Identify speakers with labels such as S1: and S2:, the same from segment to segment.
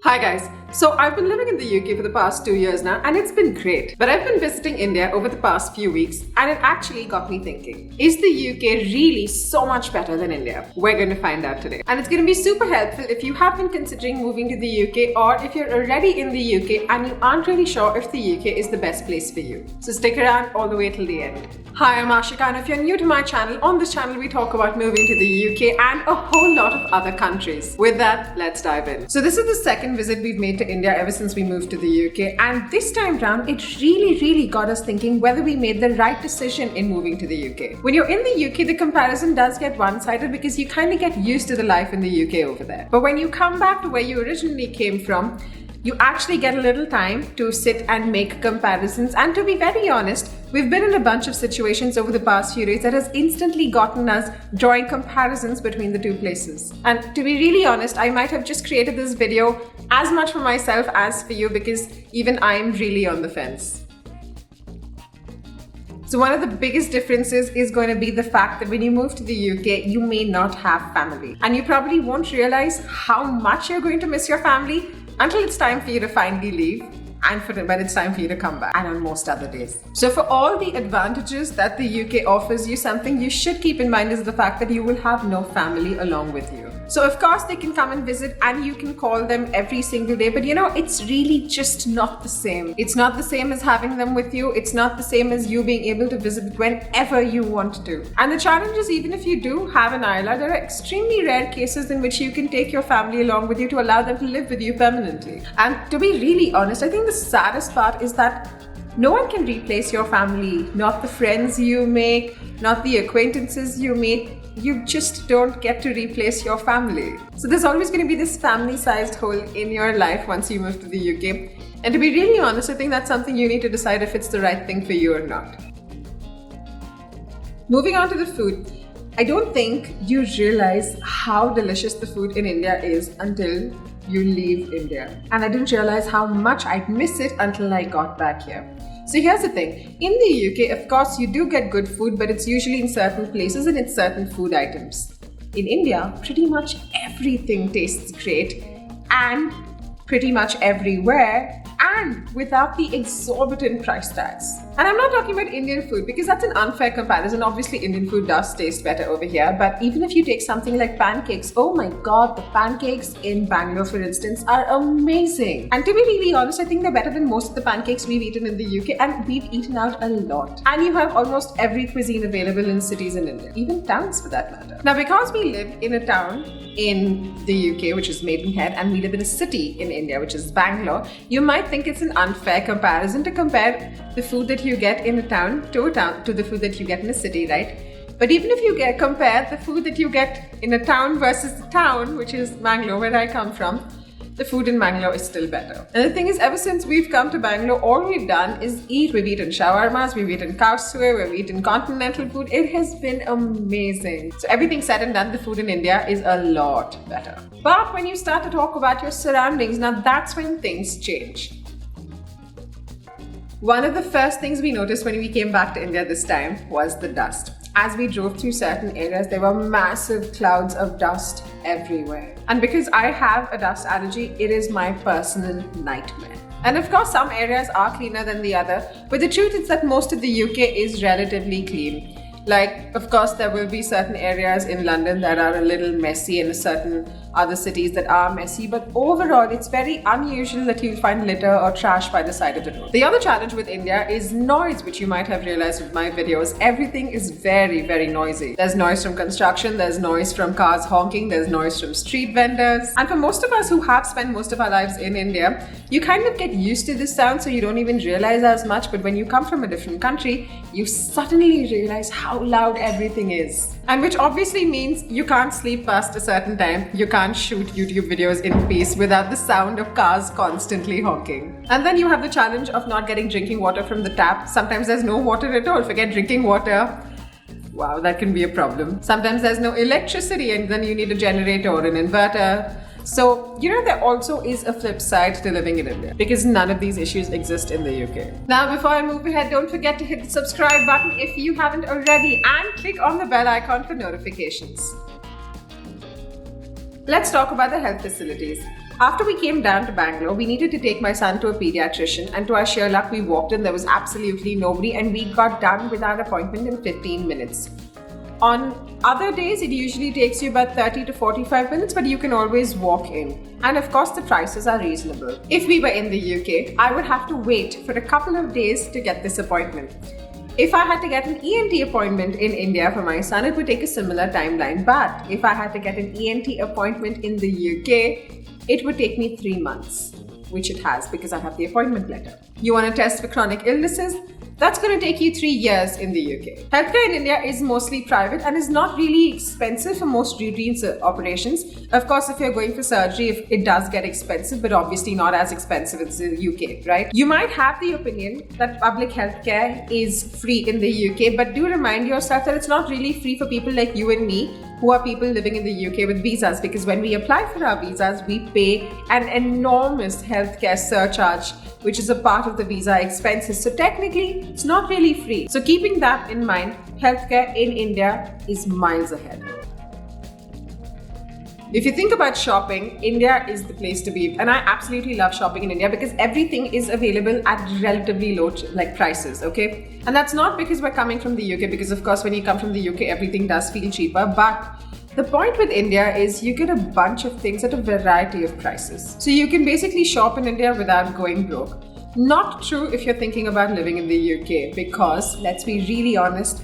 S1: Hi guys, so I've been living in the UK for the past 2 years now and it's been great. But I've been visiting India over the past few weeks and it actually got me thinking, is the UK really so much better than India? We're going to find out today. And it's going to be super helpful if you have been considering moving to the UK or if you're already in the UK and you aren't really sure if the UK is the best place for you. So stick around all the way till the end. Hi, I'm Ashika, and if you're new to my channel, on this channel we talk about moving to the UK and a whole lot of other countries. With that, let's dive in. So this is the second visit we've made to India ever since we moved to the UK, and this time round it really got us thinking whether we made the right decision in moving to the UK. When you're in the UK, the comparison does get one-sided because you kind of get used to the life in the UK over there. But when you come back to where you originally came from, you actually get a little time to sit and make comparisons. And to be very honest, we've been in a bunch of situations over the past few days that has instantly gotten us drawing comparisons between the two places. And to be really honest, I might have just created this video as much for myself as for you because even I'm really on the fence. So one of the biggest differences is going to be the fact that when you move to the UK, you may not have family. And you probably won't realize how much you're going to miss your family until it's time for you to finally leave and when it's time for you to come back, and on most other days. So for all the advantages that the UK offers you, something you should keep in mind is the fact that you will have no family along with you. So of course they can come and visit and you can call them every single day, but it's really just not the same. It's not the same as having them with you. It's not the same as you being able to visit whenever you want to. And the challenge is, even if you do have an ILR, there are extremely rare cases in which you can take your family along with you to allow them to live with you permanently. And to be really honest, I think the saddest part is that no one can replace your family, not the friends you make, not the acquaintances you make. You just don't get to replace your family. So there's always going to be this family-sized hole in your life once you move to the UK. And to be really honest, I think that's something you need to decide if it's the right thing for you or not. Moving on to the food. I don't think you realize how delicious the food in India is until you leave India. And I didn't realize how much I'd miss it until I got back here. So here's the thing, in the UK, of course, you do get good food, but it's usually in certain places and it's certain food items. In India, pretty much everything tastes great and pretty much everywhere and without the exorbitant price tags. And I'm not talking about Indian food because that's an unfair comparison. Obviously, Indian food does taste better over here, but even if you take something like pancakes, oh my god, the pancakes in Bangalore, for instance, are amazing. And to be really honest, I think they're better than most of the pancakes we've eaten in the UK, and we've eaten out a lot. And you have almost every cuisine available in cities in India, even towns for that matter. Now, because we live in a town in the UK, which is Maidenhead, and we live in a city in India, which is Bangalore, you might think it's an unfair comparison to compare the food that you get in a town to the food that you get in a city, right? But even if you compare the food that you get in a town versus the town, which is Bangalore, where I come from, the food in Bangalore is still better. And the thing is, ever since we've come to Bangalore, all we've done is eat. We've eaten shawarmas, we've eaten cow suey, we've eaten continental food. It has been amazing. So everything said and done, the food in India is a lot better. But when you start to talk about your surroundings, now that's when things change. One of the first things we noticed when we came back to India this time was the dust. As we drove through certain areas, there were massive clouds of dust everywhere. And because I have a dust allergy, it is my personal nightmare. And of course, some areas are cleaner than the other, but the truth is that most of the UK is relatively clean. Like, of course, there will be certain areas in London that are a little messy and certain other cities that are messy, but overall, it's very unusual that you'll find litter or trash by the side of the road. The other challenge with India is noise, which you might have realized with my videos. Everything is very noisy. There's noise from construction, there's noise from cars honking, there's noise from street vendors. And for most of us who have spent most of our lives in India, you kind of get used to this sound, so you don't even realize as much. But when you come from a different country, you suddenly realize how loud everything is. And which obviously means you can't sleep past a certain time. You can't shoot YouTube videos in peace without the sound of cars constantly honking. And then you have the challenge of not getting drinking water from the tap. Sometimes there's no water at all. Forget drinking water. Wow, that can be a problem. Sometimes there's no electricity and then you need a generator or an inverter. So, there also is a flip side to living in India because none of these issues exist in the UK. Now, before I move ahead, don't forget to hit the subscribe button if you haven't already and click on the bell icon for notifications. Let's talk about the health facilities. After we came down to Bangalore, we needed to take my son to a pediatrician, and to our sheer luck, we walked in, there was absolutely nobody, and we got done with our appointment in 15 minutes. On other days, it usually takes you about 30 to 45 minutes, but you can always walk in. And of course, the prices are reasonable. If we were in the UK, I would have to wait for a couple of days to get this appointment. If I had to get an ENT appointment in India for my son, it would take a similar timeline. But if I had to get an ENT appointment in the UK, it would take me 3 months, which it has because I have the appointment letter. You want to test for chronic illnesses? That's going to take you 3 years in the UK. Healthcare in India is mostly private and is not really expensive for most routine operations. Of course, if you're going for surgery, it does get expensive, but obviously not as expensive as the UK, right? You might have the opinion that public healthcare is free in the UK, but do remind yourself that it's not really free for people like you and me, who are people living in the UK with visas, because when we apply for our visas, we pay an enormous healthcare surcharge, which is a part of the visa expenses. So technically, it's not really free. So keeping that in mind, healthcare in India is miles ahead. If you think about shopping, India is the place to be. And I absolutely love shopping in India because everything is available at relatively low prices, okay? And that's not because we're coming from the UK, because of course when you come from the UK, everything does feel cheaper. But the point with India is you get a bunch of things at a variety of prices. So you can basically shop in India without going broke. Not true if you're thinking about living in the UK, because let's be really honest,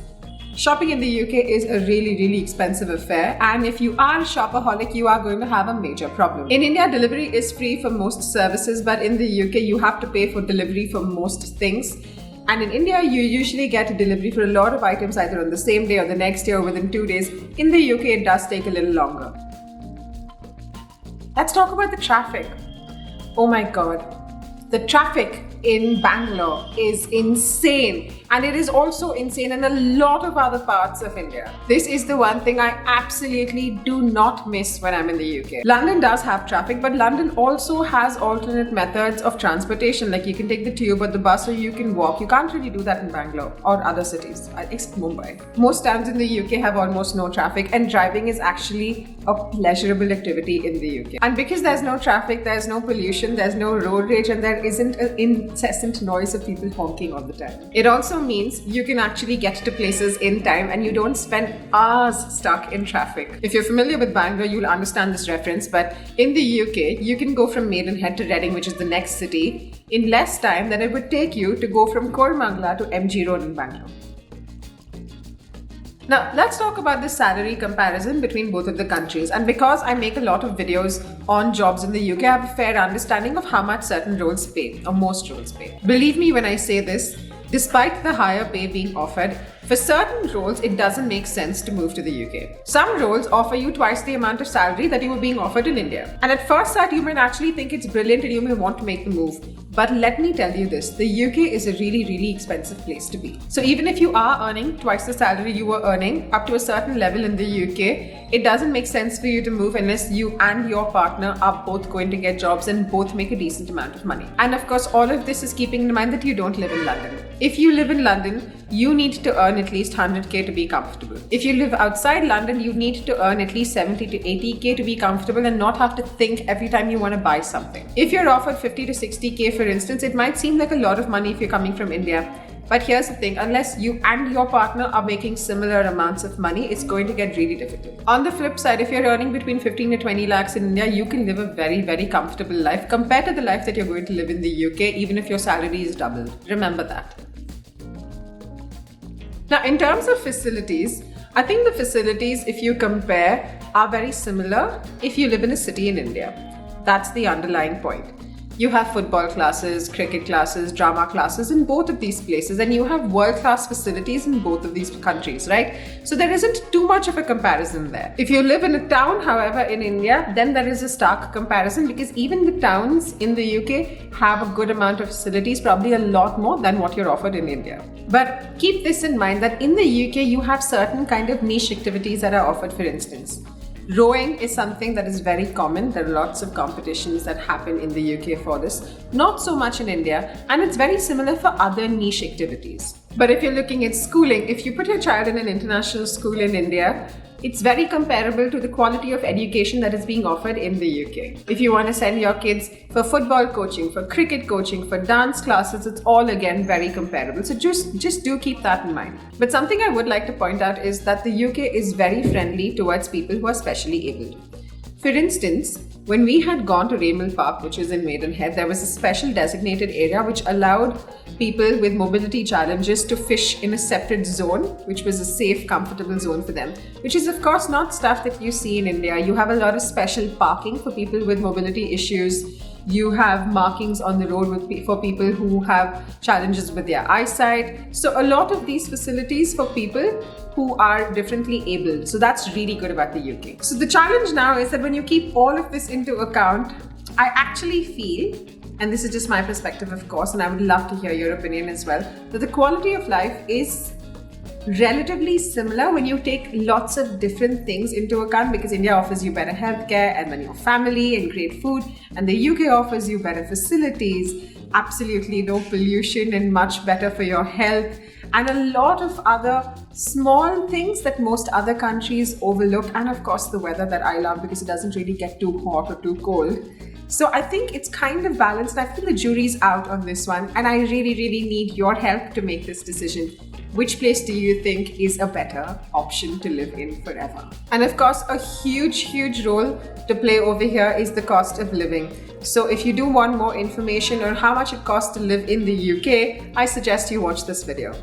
S1: shopping in the UK is a really expensive affair, and if you are a shopaholic, you are going to have a major problem. In India, delivery is free for most services, but in the UK, you have to pay for delivery for most things. And in India, you usually get a delivery for a lot of items either on the same day or the next day or within 2 days. In the UK, it does take a little longer. Let's talk about the traffic. Oh my God. The traffic in Bangalore is insane, and it is also insane in a lot of other parts of India. This is the one thing I absolutely do not miss when I'm in the UK. London does have traffic, but London also has alternate methods of transportation, like you can take the tube or the bus, or you can walk. You can't really do that in Bangalore or other cities, except Mumbai. Most towns in the UK have almost no traffic, and driving is actually a pleasurable activity in the UK. And because there's no traffic, there's no pollution, there's no road rage, and there isn't an incessant noise of people honking all the time. It also means you can actually get to places in time and you don't spend hours stuck in traffic. If you're familiar with Bangalore, you'll understand this reference, but in the UK, you can go from Maidenhead to Reading, which is the next city, in less time than it would take you to go from Koramangala to MG Road in Bangalore. Now, let's talk about the salary comparison between both of the countries. And because I make a lot of videos on jobs in the UK, I have a fair understanding of how much certain roles pay, or most roles pay. Believe me when I say this, despite the higher pay being offered, for certain roles, it doesn't make sense to move to the UK. Some roles offer you twice the amount of salary that you were being offered in India. And at first sight, you might actually think it's brilliant and you may want to make the move. But let me tell you this, the UK is a really expensive place to be. So even if you are earning twice the salary you were earning up to a certain level in the UK, it doesn't make sense for you to move unless you and your partner are both going to get jobs and both make a decent amount of money. And of course, all of this is keeping in mind that you don't live in London. If you live in London, you need to earn at least 100k to be comfortable. If you live outside London, you need to earn at least 70 to 80k to be comfortable and not have to think every time you want to buy something. If you're offered 50 to 60k, for instance, it might seem like a lot of money if you're coming from India. But here's the thing, unless you and your partner are making similar amounts of money, it's going to get really difficult. On the flip side, if you're earning between 15 to 20 lakhs in India, you can live a very comfortable life compared to the life that you're going to live in the UK, even if your salary is doubled. Remember that. Now, in terms of facilities, I think the facilities, if you compare, are very similar if you live in a city in India. That's the underlying point. You have football classes, cricket classes, drama classes in both of these places, and you have world-class facilities in both of these countries, right? So there isn't too much of a comparison there. If you live in a town, however, in India, then there is a stark comparison, because even the towns in the UK have a good amount of facilities, probably a lot more than what you're offered in India. But keep this in mind that in the UK, you have certain kind of niche activities that are offered. For instance, rowing is something that is very common. There are lots of competitions that happen in the UK for this. Not so much in India, and it's very similar for other niche activities. But if you're looking at schooling, if you put your child in an international school in India, it's very comparable to the quality of education that is being offered in the UK. If you want to send your kids for football coaching, for cricket coaching, for dance classes, it's all again very comparable. So just do keep that in mind. But something I would like to point out is that the UK is very friendly towards people who are specially abled. For instance, when we had gone to Raymond Park, which is in Maidenhead, there was a special designated area which allowed people with mobility challenges to fish in a separate zone, which was a safe, comfortable zone for them, which is of course not stuff that you see in India. You have a lot of special parking for people with mobility issues. You have markings on the road for people who have challenges with their eyesight. So a lot of these facilities for people who are differently abled. So that's really good about the UK. So the challenge now is that when you keep all of this into account, I actually feel, and this is just my perspective of course, and I would love to hear your opinion as well, that the quality of life is relatively similar when you take lots of different things into account, because India offers you better healthcare and then your family and great food, and the UK offers you better facilities, absolutely no pollution and much better for your health, and a lot of other small things that most other countries overlook, and of course the weather that I love because it doesn't really get too hot or too cold. So I think it's kind of balanced. I feel the jury's out on this one, and I really need your help to make this decision. Which place do you think is a better option to live in forever? And of course, a huge role to play over here is the cost of living. So if you do want more information on how much it costs to live in the UK, I suggest you watch this video.